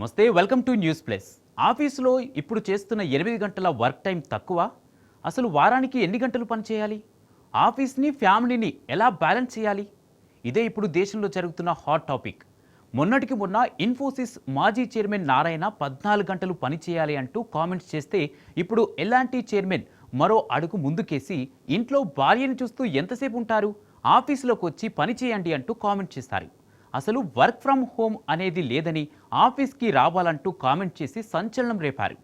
నమస్తే, welcome to news plus. ఆఫీసులో ఇప్పుడు చేస్తున్న 8 గంటల వర్క్ టైం తక్కువ? అసలు వారానికి ఎన్ని గంటలు పనిచేయాలి? ఆఫీస్ని ఫ్యామిలీని ఎలా బ్యాలెన్స్ చేయాలి? ఇదే ఇప్పుడు దేశంలో జరుగుతున్న హాట్ టాపిక్. మొన్నటికి మొన్న ఇన్ఫోసిస్ మాజీ చైర్మన్ నారాయణ 14 గంటలు పనిచేయాలి అంటూ కామెంట్స్ చేస్తే, ఇప్పుడు ఎలాంటి చైర్మన్ మరో అడుగు ముందుకేసి ఇంట్లో భార్యను చూస్తూ ఎంతసేపు ఉంటారు, ఆఫీసులోకి వచ్చి పని చేయండి అంటూ కామెంట్ చేస్తారు. అసలు వర్క్ ఫ్రమ్ హోమ్ అనేది లేదని ఆఫీస్కి రావాలంటూ కామెంట్ చేసి సంచలనం రేపారు.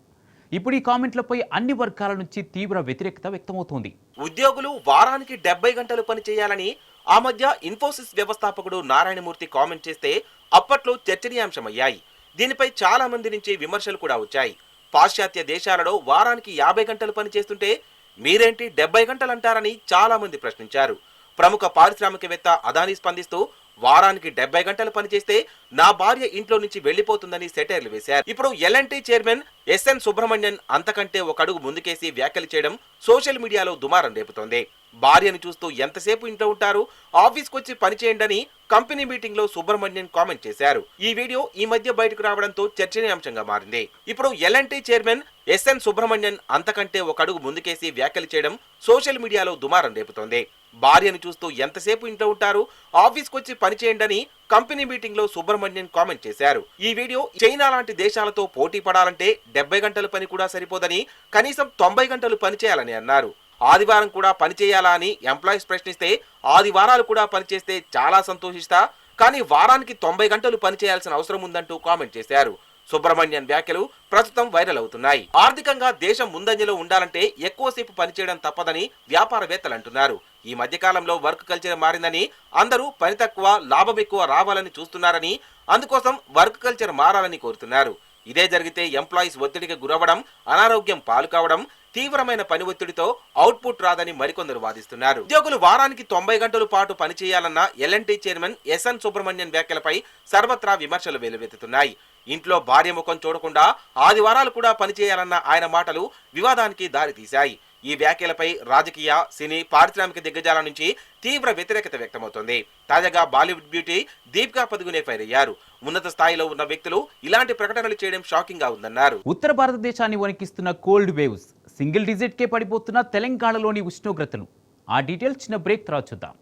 ఇప్పుడు ఈ కామెంట్లపై అన్ని వర్గాల నుంచి తీవ్ర వ్యతిరేకత వ్యక్తమవుతోంది. ఉద్యోగులు వారానికి 70 గంటలు పని చేయాలని ఆ మధ్య ఇన్ఫోసిస్ వ్యవస్థాపకుడు నారాయణమూర్తి కామెంట్ చేస్తే అప్పట్లో చర్చనీయాంశమయ్యాయి. దీనిపై చాలా మంది నుంచి విమర్శలు కూడా వచ్చాయి. పాశ్చాత్య దేశాలలో వారానికి 50 గంటలు పని చేస్తుంటే మీరేంటి 70 గంటలు అంటారని చాలా మంది ప్రశ్నించారు. ప్రముఖ పారిశ్రామికవేత్త అదానీ స్పందిస్తూ వారానికి 70 గంటలు పనిచేస్తే నా భార్య ఇంట్లో నుంచి వెళ్లిపోతుందని సెటైర్లు వేశారు. ఇప్పుడు ఎల్ఎన్టీ చైర్మన్ ఎస్ఎన్ సుబ్రహ్మణ్యన్ అంతకంటే ఒక అడుగు ముందుకేసి వ్యాఖ్యలు చేయడం సోషల్ మీడియాలో దుమారం రేపుతోంది. భార్యను చూస్తూ ఎంతసేపు ఇంట్లో ఉంటారు, ఆఫీస్కి వచ్చి పనిచేయండి అని కంపెనీ మీటింగ్ లో సుబ్రహ్మణ్యన్ కామెంట్ చేశారు. ఈ వీడియో ఈ మధ్య బయటకు రావడంతో చర్చనీయాంశంగా మారింది. ఇప్పుడు ఎల్ఎన్టీ చైర్మన్ ఎస్ఎన్ సుబ్రహ్మణ్యన్ అంతకంటే ఒక అడుగు ముందుకేసి వ్యాఖ్యలు చేయడం సోషల్ మీడియాలో దుమారం రేపుతోంది. భార్యను చూస్తూ ఎంతసేపు ఇంట్లో ఉంటారు, ఆఫీస్కి వచ్చి పనిచేయండి అని కంపెనీ మీటింగ్ లో సుబ్రహ్మణ్యన్ కామెంట్ చేశారు. ఈ వీడియో చైనా లాంటి దేశాలతో పోటీ పడాలంటే 70 గంటల పని కూడా సరిపోదని, కనీసం 90 గంటలు పనిచేయాలని అన్నారు. ఆదివారం కూడా పనిచేయాలా అని ఎంప్లాయీస్ ప్రశ్నిస్తే, ఆదివారాలు కూడా పనిచేస్తే చాలా సంతోషిస్తా, కానీ వారానికి 90 గంటలు పనిచేయాల్సిన అవసరం ఉందంటూ కామెంట్ చేశారు. సుబ్రహ్మణ్యన్ వ్యాఖ్యలు ప్రస్తుతం వైరల్ అవుతున్నాయి. ఆర్థికంగా దేశం ముందంజలో ఉండాలంటే ఎక్కువసేపు పనిచేయడం తప్పదని వ్యాపారవేత్తలు అంటున్నారు. ఈ మధ్యకాలంలో వర్క్ కల్చర్ మారిందని, అందరూ పని తక్కువ లాభం ఎక్కువ రావాలని చూస్తున్నారని, అందుకోసం వర్క్ కల్చర్ మారాలని కోరుతున్నారు. ఇదే జరిగితే ఎంప్లాయీస్ ఒత్తిడికి గురవడం, అనారోగ్యం పాలు కావడం, తీవ్రమైన పని ఒత్తిడితో అవుట్పుట్ రాదని మరికొందరు వాదిస్తున్నారు. ఉద్యోగులు వారానికి 90 గంటల పాటు పనిచేయాలన్న ఎల్ఎన్టీ చైర్మన్ ఎస్ఎన్ సుబ్రహ్మణ్యన్ వ్యాఖ్యలపై సర్వత్రా విమర్శలు వెల్లువెత్తుతున్నాయి. ఇంట్లో భార్య ముఖం చూడకుండా ఆదివారాలు కూడా పనిచేయాలన్న ఆయన మాటలు వివాదానికి దారితీశాయి. ఈ వ్యాఖ్యలపై రాజకీయ, సినీ, పారిశ్రామిక దిగ్గజాల నుంచి తీవ్ర వ్యతిరేకత వ్యక్తమవుతోంది. తాజాగా బాలీవుడ్ బ్యూటీ దీపికా పదుకునే ఫైర్ అయ్యారు. ఉన్నత స్థాయిలో ఉన్న వ్యక్తులు ఇలాంటి ప్రకటనలు చేయడం షాకింగ్ గా ఉందన్నారు. ఉత్తర భారతదేశాన్ని వణికిస్తున్న కోల్డ్ వేవ్స్, సింగిల్ డిజిట్ కే పడిపోతున్న తెలంగాణలోని ఉష్ణోగ్రతలు. ఆ డీటెయిల్స్ చిన్న బ్రేక్ తర్వాత చూద్దాం.